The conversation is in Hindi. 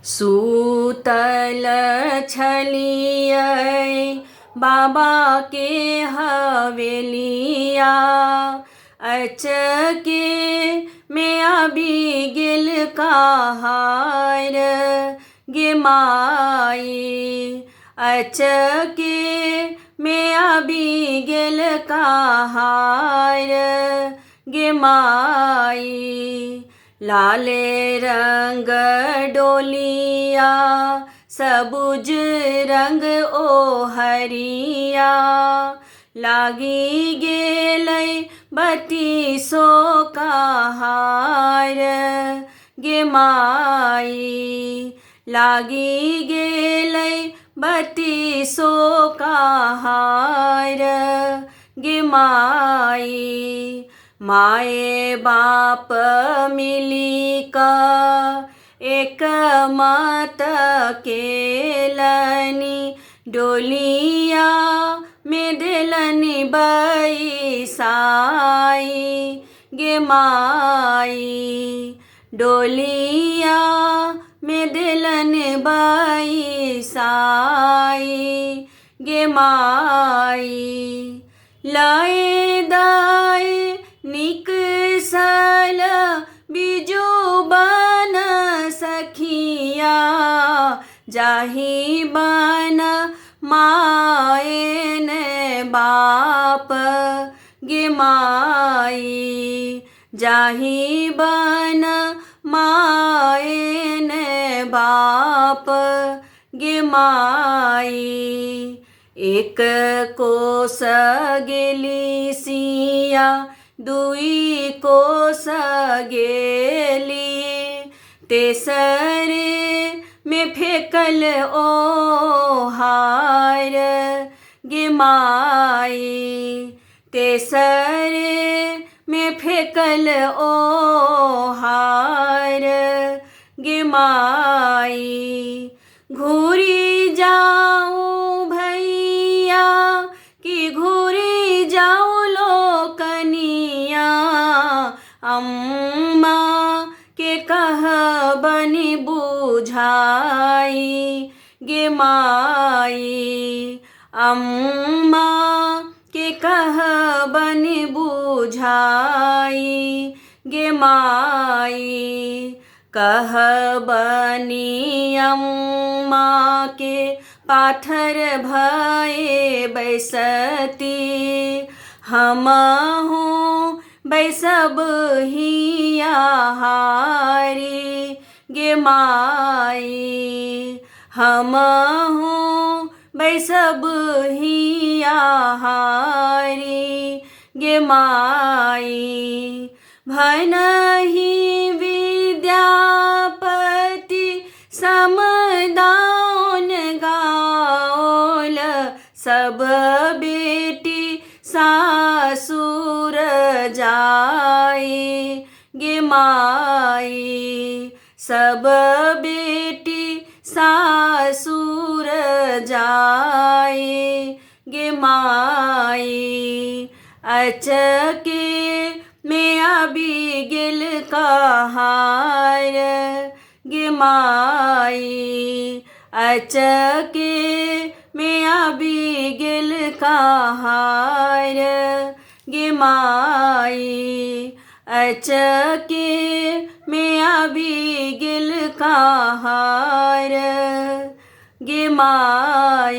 सूतल छलियै बाबा के हवेलिया, अचके में आबि गेल कहार गे माई। अचके में आबि गेल कहार गे माई। लाले रंग डोलिया, सबुज रंग ओहरिया, लागी गेलै बत्तीसो कहार गे माई। लागी गेलै बत्तीसो कहार गे माई। माए बाप मिली का एक मत केलनि, डोलिया में देलनि बैसाई गे माई। डोलिया में देलनि बैसाई गे माई। लाए दाए निकसल बिजु बन सखिया, जाहि बन माए ने बाप गे माई। जाहि बन माए ने बाप गे माई। एक कोस गेली सिया, दुई कोस गेली, तेसरे में फेकल ओहार गे माई। तेसरे में फेकल ओहार गे माई। घूरी जाऊं भैया कि घूरी जाऊं लोकनिया, अम्मा के कहबनि बुझाई गे माई। अम्मा के कहबनि बुझाई गे माई। कहबनि अम्मा के पाथर भये बैसती, हमहु बैसब हिया हारी गे माई। हमहु बैसब हिया हारी गे माई। भनहि विद्यापति समदाउन गाओल, सब बेटी सासुर जाई गे माई। सब बेटी सासुर जाई गे माई। अचके में आबि गेल कहार गे माई। अचके में आबि गेल कहार गे माई। अचके में आबि गेल कहार गे माई।